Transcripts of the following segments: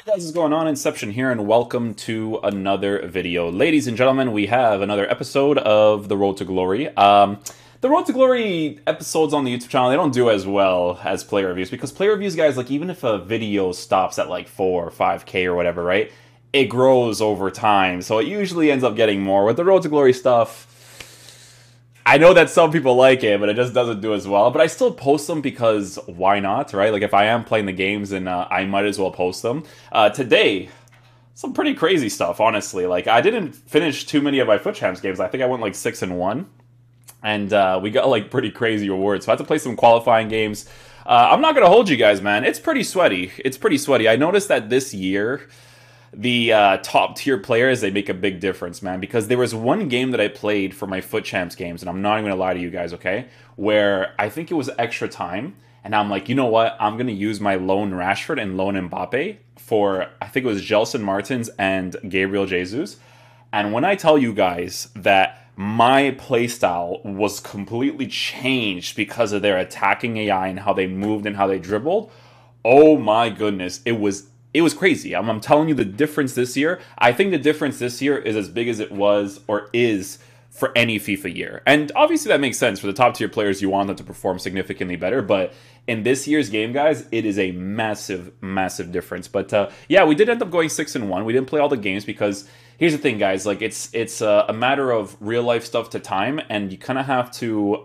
Guys, what's going on? Inception here, and welcome to another video. Ladies and gentlemen, we have another episode of The Road to Glory. The Road to Glory episodes on the YouTube channel, they don't do as well as player reviews, because player reviews, guys, like, even if a video stops at like 4 or 5K or whatever, right, it grows over time, so it usually ends up getting more. With the Road to Glory stuff, I know that some people like it, but it just doesn't do as well. But I still post them because why not, right? Like, if I am playing the games, then I might as well post them. Today, some pretty crazy stuff, honestly. Like, I didn't finish too many of my Futchamps games. I think I went like 6-1. And we got like pretty crazy rewards. So I had to play some qualifying games. I'm not going to hold you guys, man. It's pretty sweaty. It's pretty sweaty. I noticed that this year, the top tier players, they make a big difference, man, because there was one game that I played for my Futchamps games, and I'm not even gonna lie to you guys, okay, where I think it was extra time, and I'm like, you know what, I'm gonna use my lone Rashford and lone Mbappe for, I think it was Gelson Martins and Gabriel Jesus. And when I tell you guys that my playstyle was completely changed because of their attacking AI and how they moved and how they dribbled, oh my goodness, it was crazy. I'm telling you, the difference this year, I think the difference this year is as big as it was or is for any FIFA year. And obviously that makes sense. For the top tier players, you want them to perform significantly better. But in this year's game, guys, it is a massive, massive difference. But yeah, we did end up going 6-1. We didn't play all the games because here's the thing, guys. Like, it's a matter of real life stuff to time. And you kind of have to,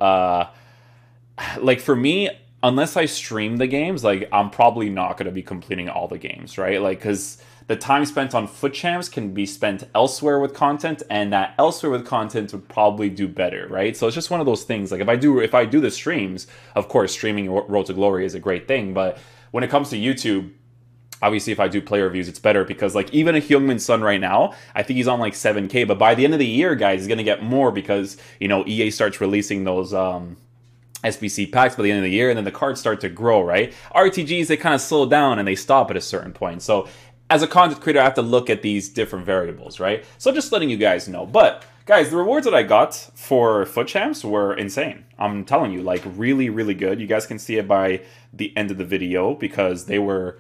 like, for me, unless I stream the games, like, I'm probably not going to be completing all the games, right? Like, because the time spent on Futchamps can be spent elsewhere with content, and that elsewhere with content would probably do better, right? So it's just one of those things. Like, if I do the streams, of course, streaming Road to Glory is a great thing, but when it comes to YouTube, obviously, if I do player reviews, it's better because, like, even a Heung-min Son right now, I think he's on like 7K, but by the end of the year, guys, he's going to get more because, you know, EA starts releasing those SBC packs by the end of the year, and then the cards start to grow, right? RTGs, they kind of slow down and they stop at a certain point. So as a content creator, I have to look at these different variables, right? So just letting you guys know. But guys, the rewards that I got for Futchamps were insane. I'm telling you, like, really, really good. You guys can see it by the end of the video because they were,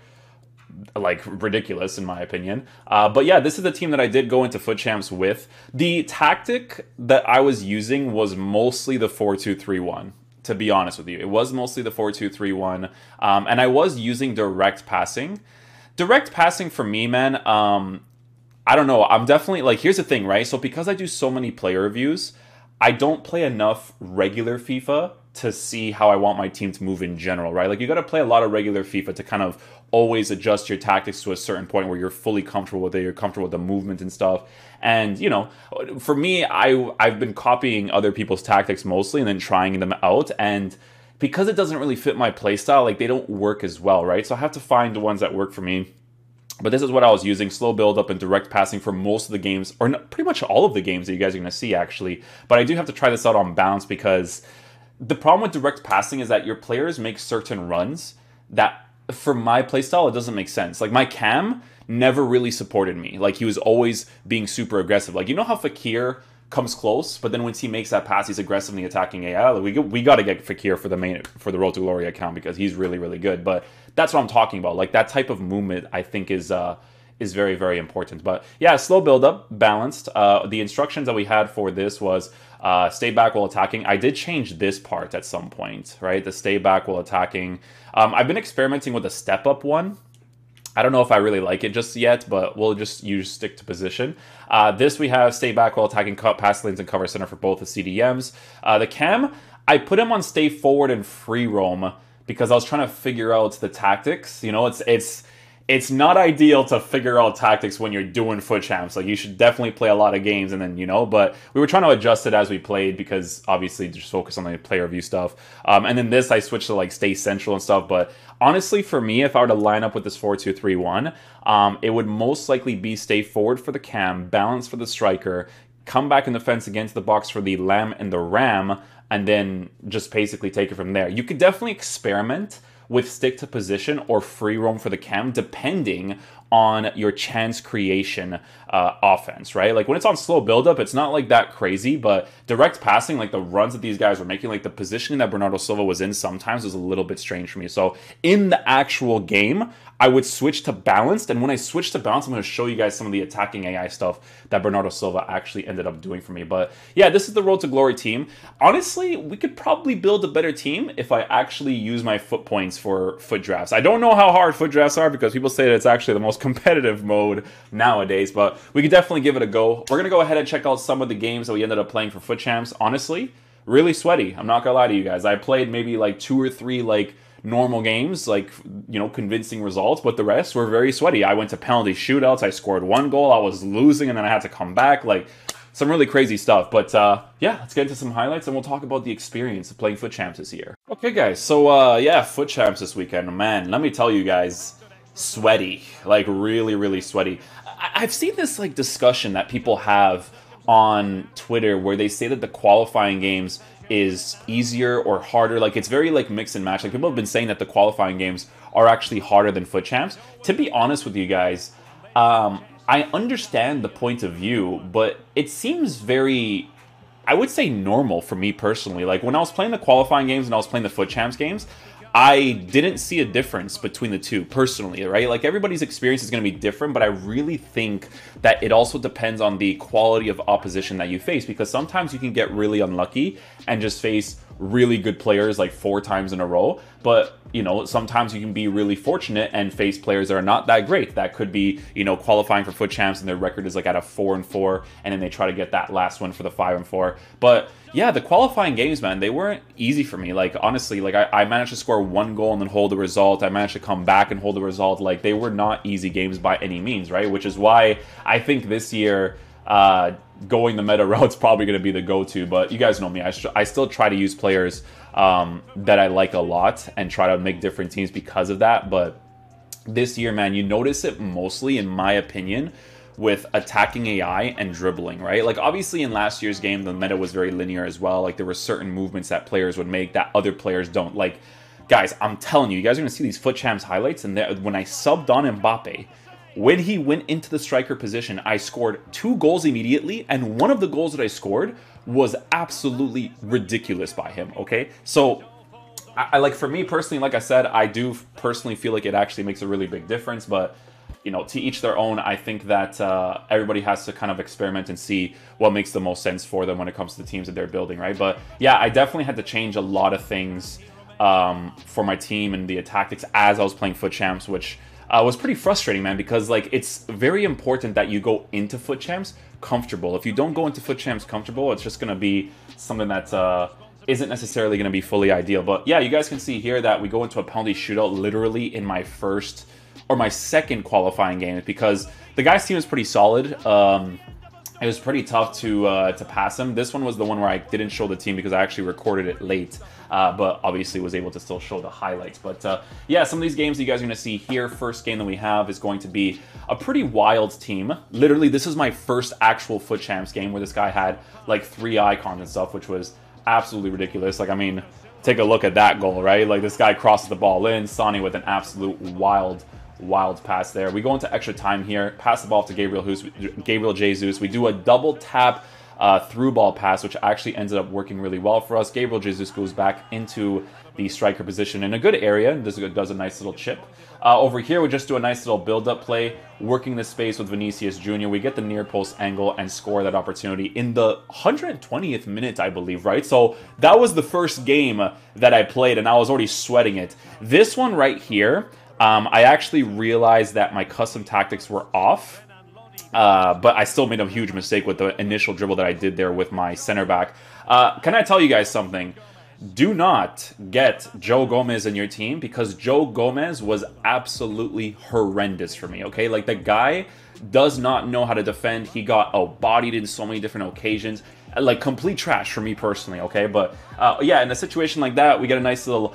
like, ridiculous in my opinion. But yeah, this is the team that I did go into Futchamps with. The tactic that I was using was mostly the 4-2-3-1. To be honest with you, it was mostly the 4-2-3-1, and I was using direct passing. Direct passing for me, man, I don't know. I'm definitely, like, here's the thing, right? So because I do so many player reviews, I don't play enough regular FIFA to see how I want my team to move in general, right? Like, you got to play a lot of regular FIFA to kind of always adjust your tactics to a certain point where you're fully comfortable with it, you're comfortable with the movement and stuff. And, you know, for me, I've been copying other people's tactics mostly and then trying them out. And because it doesn't really fit my playstyle, like, they don't work as well, right? So I have to find the ones that work for me. But this is what I was using, slow build-up and direct passing for most of the games, or pretty much all of the games that you guys are going to see, actually. But I do have to try this out on bounce because the problem with direct passing is that your players make certain runs that, for my playstyle, it doesn't make sense. Like, my Cam never really supported me. Like, he was always being super aggressive. Like, you know how Fakir comes close, but then once he makes that pass, he's aggressively attacking AI. Like, we got to get Fakir for the Road to Glory account because he's really, really good. But that's what I'm talking about. Like, that type of movement, I think, is very, very important. But yeah, slow build up, balanced. The instructions that we had for this was stay back while attacking. I did change this part at some point, right? The stay back while attacking. I've been experimenting with a step up one. I don't know if I really like it just yet, but we'll just use stick to position. This we have stay back while attacking, cut pass lanes and cover center for both the CDMs. The Cam, I put him on stay forward and free roam because I was trying to figure out the tactics. You know, it's not ideal to figure out tactics when you're doing Futchamps. Like, you should definitely play a lot of games and then, you know, but we were trying to adjust it as we played because obviously just focus on the player review stuff. And then this, I switched to, like, stay central and stuff. But honestly, for me, if I were to line up with this 4-2-3-1, it would most likely be stay forward for the Cam, balance for the striker, come back in the fence against the box for the Lamb and the Ram, and then just basically take it from there. You could definitely experiment with stick to position or free roam for the Cam, depending on your chance creation offense, right? Like when it's on slow buildup, it's not like that crazy, but direct passing, like the runs that these guys were making, like the positioning that Bernardo Silva was in sometimes was a little bit strange for me. So in the actual game, I would switch to balanced, and when I switch to balanced, I'm going to show you guys some of the attacking AI stuff that Bernardo Silva actually ended up doing for me. But yeah, this is the Road to Glory team. Honestly, we could probably build a better team if I actually use my foot points for foot drafts. I don't know how hard foot drafts are because people say that it's actually the most competitive mode nowadays, but we could definitely give it a go. We're going to go ahead and check out some of the games that we ended up playing for Futchamps. Honestly, really sweaty. I'm not going to lie to you guys. I played maybe like 2 or 3 like normal games, like, you know, convincing results, but the rest were very sweaty. I went to penalty shootouts. I scored 1 goal. I was losing, and then I had to come back. Like, some really crazy stuff. But yeah, let's get into some highlights, and we'll talk about the experience of playing Futchamps this year. Okay, guys. So yeah, Futchamps this weekend. Man, let me tell you guys, sweaty. Like, really, really sweaty. I've seen this like discussion that people have on Twitter where they say that the qualifying games is easier or harder. Like, it's very like mix and match. Like, people have been saying that the qualifying games are actually harder than Futchamps. To be honest with you guys, I understand the point of view, but it seems very, I would say, normal for me personally. Like, when I was playing the qualifying games and I was playing the Futchamps games, I didn't see a difference between the two personally, right? Like, everybody's experience is going to be different, but I really think that it also depends on the quality of opposition that you face, because sometimes you can get really unlucky and just face really good players like 4 times in a row. But, you know, sometimes you can be really fortunate and face players that are not that great. That could be, you know, qualifying for Futchamps and their record is like at a 4-4, and then they try to get that last one for the 5-4. But yeah, the qualifying games, man, they weren't easy for me. Like, honestly, like I managed to score 1 goal and then hold the result. I managed to come back and hold the result. Like, they were not easy games by any means, right? Which is why I think this year, going the meta route's probably going to be the go-to. But you guys know me, I still try to use players that I like a lot and try to make different teams because of that. But this year, man, you notice it mostly, in my opinion, with attacking AI and dribbling, right? Like, obviously in last year's game, the meta was very linear as well. Like, there were certain movements that players would make that other players don't. Like, guys, I'm telling you, you guys are going to see these Futchamps highlights, and when I subbed on Mbappe, when he went into the striker position, I scored 2 goals immediately, and one of the goals that I scored was absolutely ridiculous by him, okay? So, I like, for me personally, like I said, I do personally feel like it actually makes a really big difference, but, you know, to each their own. I think that everybody has to kind of experiment and see what makes the most sense for them when it comes to the teams that they're building, right? But yeah, I definitely had to change a lot of things for my team and the tactics as I was playing Futchamps, which was pretty frustrating, man, because like, it's very important that you go into Futchamps comfortable. If you don't go into Futchamps comfortable, it's just going to be something that isn't necessarily going to be fully ideal. But yeah, you guys can see here that we go into a penalty shootout literally in my first or my second qualifying game, because the guy's team is pretty solid. It was pretty tough to pass him. This one was the one where I didn't show the team because I actually recorded it late, but obviously was able to still show the highlights. But yeah, some of these games you guys are going to see here. First game that we have is going to be a pretty wild team. Literally, this is my first actual Futchamps game where this guy had like 3 icons and stuff, which was absolutely ridiculous. Like, I mean, take a look at that goal, right? Like, this guy crosses the ball in. Sonny with an absolute wild pass there. We go into extra time here, pass the ball to Gabriel Jesus. We do a double tap through ball pass, which actually ended up working really well for us. Gabriel Jesus goes back into the striker position in a good area and does a nice little chip. Over here, we just do a nice little build-up play, working the space with Vinicius Jr. We get the near post angle and score that opportunity in the 120th minute, I believe, right? So that was the first game that I played, and I was already sweating it. This one right here, I actually realized that my custom tactics were off, but I still made a huge mistake with the initial dribble that I did there with my center back. Can I tell you guys something? Do not get Joe Gomez in your team, because Joe Gomez was absolutely horrendous for me, okay? Like, the guy does not know how to defend. He got out-bodied in so many different occasions. like complete trash for me personally, okay? But yeah, in a situation like that, we get a nice little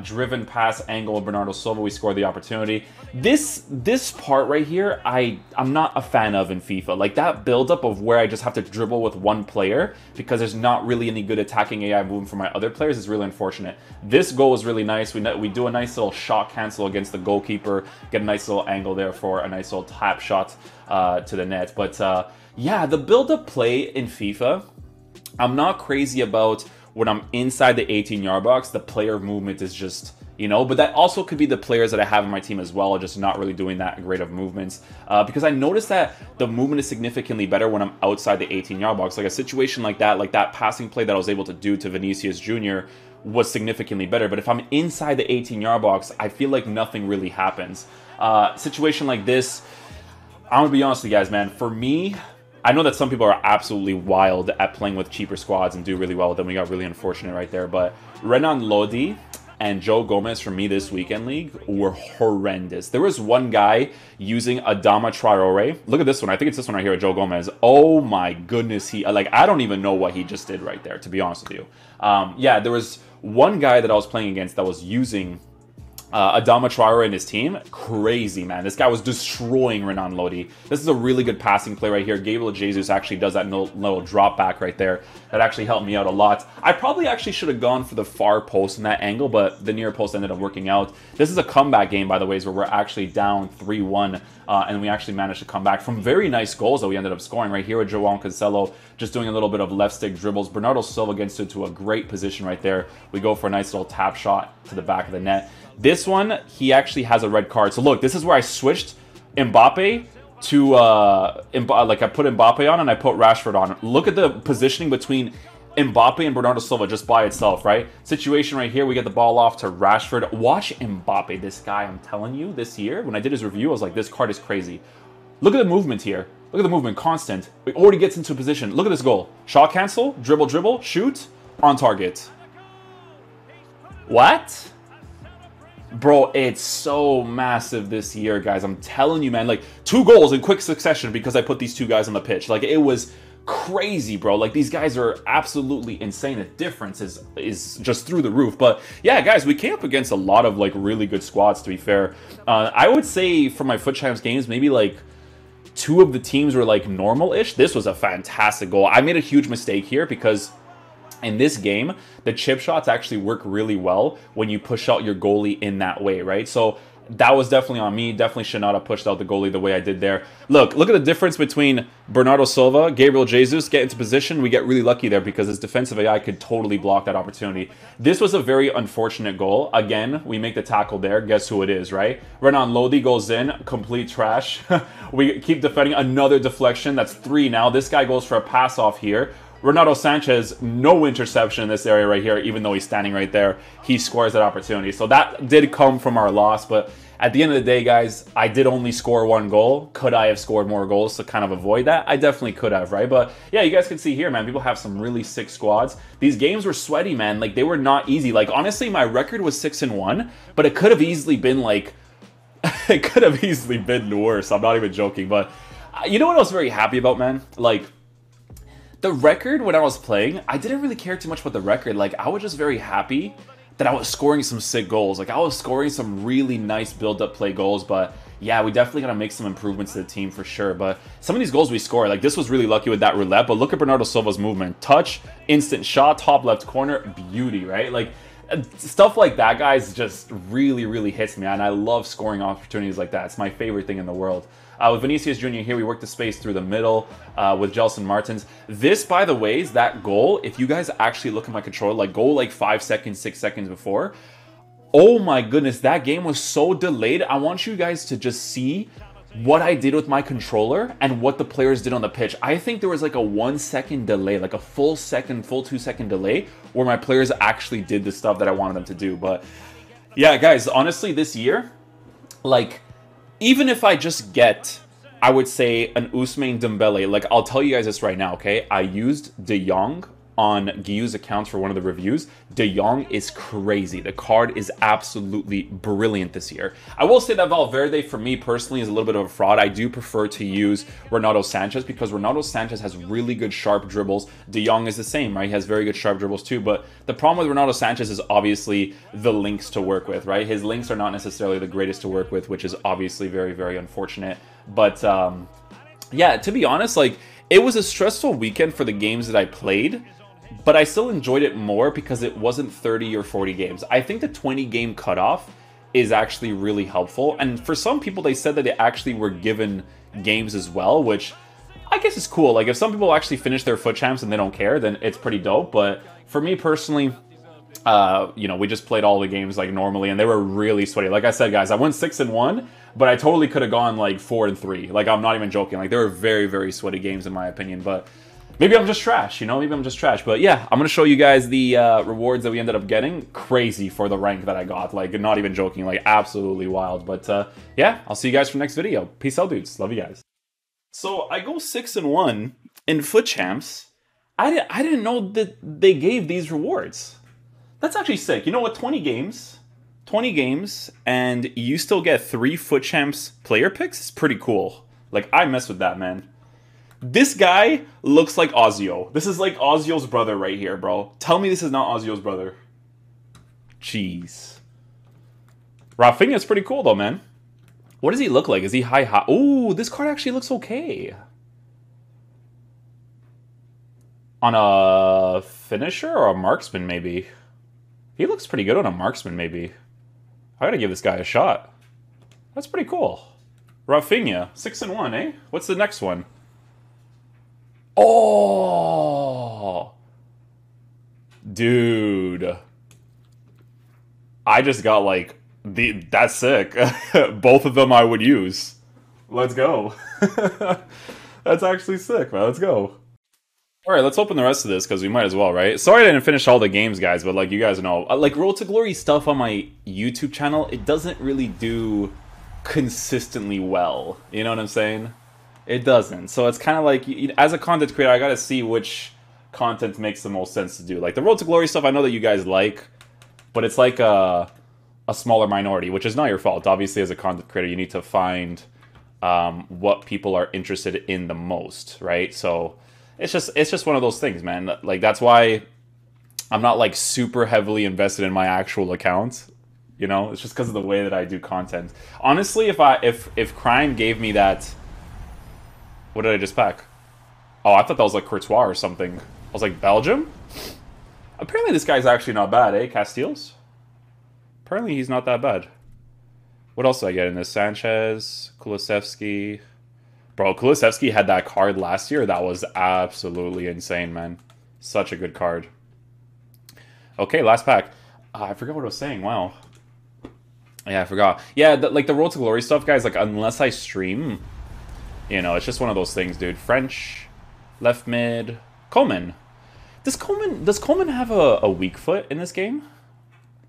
driven pass angle of Bernardo Silva. We score the opportunity. This part right here, I'm not a fan of in FIFA. Like that buildup of where I just have to dribble with one player because there's not really any good attacking AI movement for my other players is really unfortunate. This goal was really nice. We do a nice little shot cancel against the goalkeeper, get a nice little angle there for a nice little tap shot to the net. But yeah, the build-up play in FIFA, I'm not crazy about when I'm inside the 18-yard box. The player movement is just, you know, but that also could be the players that I have in my team as well are just not really doing that great of movements. Because I noticed that the movement is significantly better when I'm outside the 18-yard box. Like a situation like that passing play that I was able to do to Vinicius Jr. was significantly better. But if I'm inside the 18-yard box, I feel like nothing really happens. Situation like this, I'm gonna be honest with you guys, man. For me, I know that some people are absolutely wild at playing with cheaper squads and do really well with them. We got really unfortunate right there. But Renan Lodi and Joe Gomez for me this weekend league were horrendous. There was one guy using Adama Traore. Look at this one. I think it's this one right here, Joe Gomez. Oh my goodness. I don't even know what he just did right there, to be honest with you. Yeah, there was one guy that I was playing against that was using Adama Traore and his team. Crazy, man. This guy was destroying Renan Lodi. This is a really good passing play right here. Gabriel Jesus actually does that little drop back right there. That actually helped me out a lot. I probably actually should have gone for the far post in that angle, but the near post ended up working out. This is a comeback game, by the way, where we're actually down 3-1, and we actually managed to come back from very nice goals that we ended up scoring right here with João Cancelo, just doing a little bit of left stick dribbles. Bernardo Silva gets into a great position right there. We go for a nice little tap shot to the back of the net. This one, he actually has a red card. So look, this is where I switched Mbappe to, like I put Mbappe on and I put Rashford on. Look at the positioning between Mbappe and Bernardo Silva just by itself, right? Situation right here, we get the ball off to Rashford. Watch Mbappe, this guy, I'm telling you, this year, when I did his review, I was like, this card is crazy. Look at the movement here. Look at the movement, constant. He already gets into position. Look at this goal. Shot cancel, dribble, shoot, on target. What? Bro, it's so massive this year, guys. I'm telling you, man. Like, 2 goals in quick succession because I put these 2 guys on the pitch. Like, it was crazy, bro. Like, these guys are absolutely insane. The difference is just through the roof. But, yeah, guys, we came up against a lot of, like, really good squads, to be fair. I would say for my Futchamps games, maybe, like, 2 of the teams were, like, normal-ish. This was a fantastic goal. I made a huge mistake here because in this game, the chip shots actually work really well when you push out your goalie in that way, right? So that was definitely on me. Definitely should not have pushed out the goalie the way I did there. Look at the difference between Bernardo Silva, Gabriel Jesus get into position. We get really lucky there because his defensive AI could totally block that opportunity. This was a very unfortunate goal. Again, we make the tackle there. Guess who it is, right? Renan Lodi goes in, complete trash. We keep defending, another deflection. That's 3 now. This guy goes for a pass off here. Renato Sanchez, no interception in this area right here, even though he's standing right there. He scores that opportunity. So that did come from our loss, but at the end of the day, guys, I did only score 1 goal. Could I have scored more goals to kind of avoid that? I definitely could have, right? But yeah, you guys can see here, man, people have some really sick squads. These games were sweaty, man. Like, they were not easy. Like, honestly, my record was 6-1, but it could have easily been like, it could have easily been worse. I'm not even joking, but you know what I was very happy about, man? Like, the record when I was playing, I didn't really care too much about the record. Like, I was just very happy that I was scoring some sick goals. Like, I was scoring some really nice build-up play goals, but yeah, we definitely got to make some improvements to the team for sure. But some of these goals we score, like, this was really lucky with that roulette, but look at Bernardo Silva's movement. Touch, instant shot, top left corner, beauty, right? Like, stuff like that, guys, just really, really hits me, and I love scoring opportunities like that. It's my favorite thing in the world. With Vinicius Jr. here, we work the space through the middle with Gelson Martins. This, by the way, is that goal. If you guys actually look at my controller, like, go like 5 seconds, 6 seconds before. Oh my goodness, that game was so delayed. I want you guys to just see what I did with my controller and what the players did on the pitch. I think there was like a 1 second delay, like a full 2 second delay where my players actually did the stuff that I wanted them to do. But yeah, guys, honestly, this year, like, even if I just get, I would say, an Ousmane Dembele, like, I'll tell you guys this right now, okay? I used De Jong on Giyu's accounts for one of the reviews, De Jong is crazy. The card is absolutely brilliant this year. I will say that Valverde, for me personally, is a little bit of a fraud. I do prefer to use Renato Sanchez because Renato Sanchez has really good sharp dribbles. De Jong is the same, right? He has very good sharp dribbles too, but the problem with Renato Sanchez is obviously the links to work with, right? His links are not necessarily the greatest to work with, which is obviously very, very unfortunate. But yeah, to be honest, like, it was a stressful weekend for the games that I played, but I still enjoyed it more because it wasn't 30 or 40 games. I think the 20 game cutoff is actually really helpful. And for some people, they said that they actually were given games as well, which I guess is cool. Like, if some people actually finish their Futchamps and they don't care, then it's pretty dope. But for me personally, you know, we just played all the games like normally, and they were really sweaty. Like I said, guys, I went 6-1, but I totally could have gone like 4-3. Like, I'm not even joking. Like, they were very, very sweaty games in my opinion. But maybe I'm just trash, you know? Maybe I'm just trash. But yeah, I'm going to show you guys the rewards that we ended up getting. Crazy for the rank that I got. Like, not even joking. Like, absolutely wild. But yeah, I'll see you guys for the next video. Peace out, dudes. Love you guys. So I go 6-1 in Futchamps. I didn't know that they gave these rewards. That's actually sick. You know what? 20 games, and you still get 3 Futchamps player picks. It's pretty cool. Like, I mess with that, man. This guy looks like Ozio. This is like Ozio's brother right here, bro. Tell me this is not Ozio's brother. Jeez. Rafinha's pretty cool, though, man. What does he look like? Is he high? Ooh, this card actually looks okay. On a finisher or a marksman, maybe. He looks pretty good on a marksman, maybe. I gotta give this guy a shot. That's pretty cool. Rafinha, 6-1, eh? What's the next one? Oh! Dude. I just got, like, that's sick. Both of them I would use. Let's go. That's actually sick, man. Let's go. Alright, let's open the rest of this, because we might as well, right? Sorry I didn't finish all the games, guys, but like, you guys know, like, Road to Glory stuff on my YouTube channel, it doesn't really do consistently well. You know what I'm saying? It doesn't. So it's kind of like, as a content creator, I gotta see which content makes the most sense to do. Like, the Road to Glory stuff, I know that you guys like, but it's like a smaller minority, which is not your fault. Obviously, as a content creator, you need to find what people are interested in the most, right? So it's just one of those things, man. Like, that's why I'm not like super heavily invested in my actual account. You know, it's just because of the way that I do content. Honestly, if Crime gave me that, what did I just pack? Oh, I thought that was like Courtois or something. I was like, Belgium? Apparently this guy's actually not bad, eh? Casteels? Apparently he's not that bad. What else did I get in this? Sanchez, Kulusevski. Bro, Kulusevski had that card last year. That was absolutely insane, man. Such a good card. Okay, last pack. I forgot what I was saying. Wow. Yeah, I forgot. Yeah, like the Road to Glory stuff, guys, like, unless I stream, you know, it's just one of those things, dude. French, left mid, Coleman. Does Coleman have a weak foot in this game?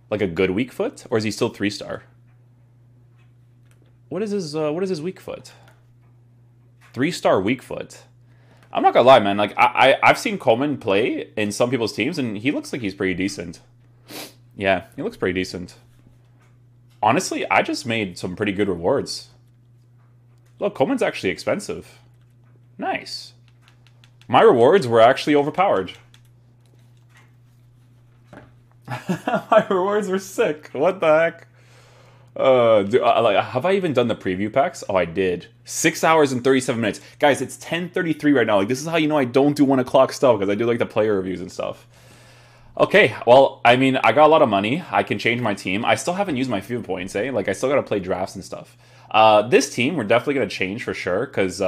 Like a good weak foot? Or is he still 3-star? What is his weak foot? 3-star weak foot. I'm not gonna lie, man. Like, I've seen Coleman play in some people's teams, and he looks like he's pretty decent. Yeah, he looks pretty decent. Honestly, I just made some pretty good rewards. Look, Coleman's actually expensive. Nice. My rewards were actually overpowered. My rewards were sick. What the heck? Like, have I even done the preview packs? Oh, I did. 6 hours and 37 minutes. Guys, it's 10:33 right now. Like, this is how you know I don't do 1 o'clock stuff, because I do like the player reviews and stuff. Okay, well, I mean, I got a lot of money. I can change my team. I still haven't used my FIFA points, eh? Like, I still gotta play drafts and stuff. This team, we're definitely gonna change for sure, because,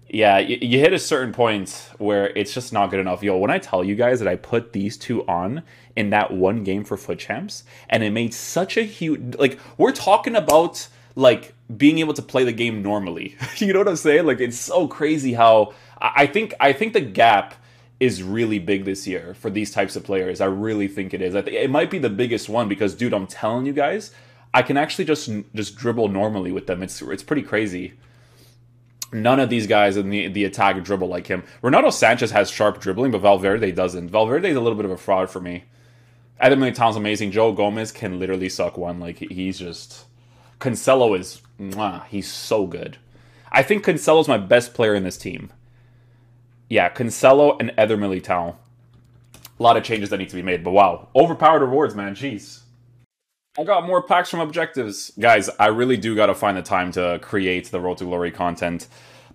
yeah, you hit a certain point where it's just not good enough. Yo, when I tell you guys that I put these two on in that one game for Futchamps, and it made such a huge... Like, we're talking about, like, being able to play the game normally. You know what I'm saying? Like, it's so crazy how... I think the gap is really big this year for these types of players. I really think it is. I think it might be the biggest one because, dude, I'm telling you guys, I can actually just dribble normally with them. It's pretty crazy. None of these guys in the attack dribble like him. Ronaldo Sanchez has sharp dribbling, but Valverde doesn't. Valverde is a little bit of a fraud for me. Eder Militao's amazing. Joe Gomez can literally suck one. Like, he's just... Cancelo is... Mwah, he's so good. I think Cancelo's my best player in this team. Yeah, Cancelo and Eder Militao. A lot of changes that need to be made, but wow. Overpowered rewards, man. Jeez. I got more packs from objectives. Guys, I really do gotta find the time to create the Road to Glory content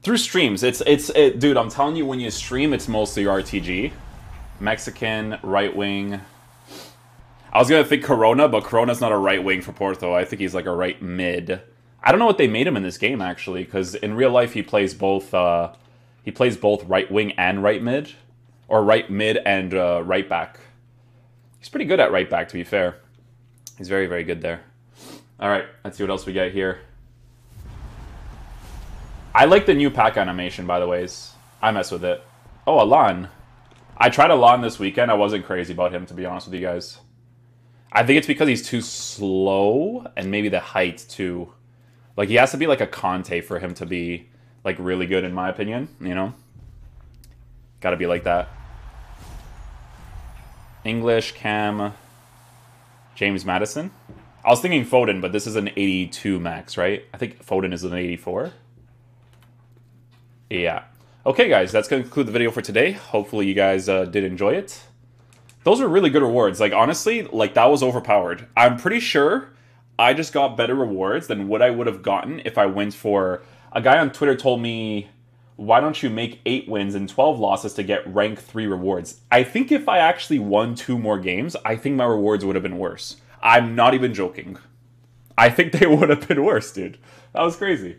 through streams. Dude, I'm telling you, when you stream, it's mostly RTG. Mexican, right wing. I was gonna think Corona, but Corona's not a right wing for Porto. I think he's like a right mid. I don't know what they made him in this game, actually, because in real life he plays both right wing and right mid. Or right mid and right back. He's pretty good at right back, to be fair. He's very, very good there. Alright, let's see what else we get here. I like the new pack animation, by the ways. I mess with it. Oh, Alon. I tried Alon this weekend. I wasn't crazy about him, to be honest with you guys. I think it's because he's too slow, and maybe the height, too. Like, he has to be like a Conte for him to be, like, really good, in my opinion, you know? Gotta be like that. English, Cam... James Madison. I was thinking Foden, but this is an 82 max, right? I think Foden is an 84. Yeah. Okay, guys, that's going to conclude the video for today. Hopefully you guys did enjoy it. Those are really good rewards. Like, honestly, like, that was overpowered. I'm pretty sure I just got better rewards than what I would have gotten if I went for... A guy on Twitter told me, why don't you make 8 wins and 12 losses to get rank 3 rewards? I think if I actually won 2 more games, I think my rewards would have been worse. I'm not even joking. I think they would have been worse, dude. That was crazy.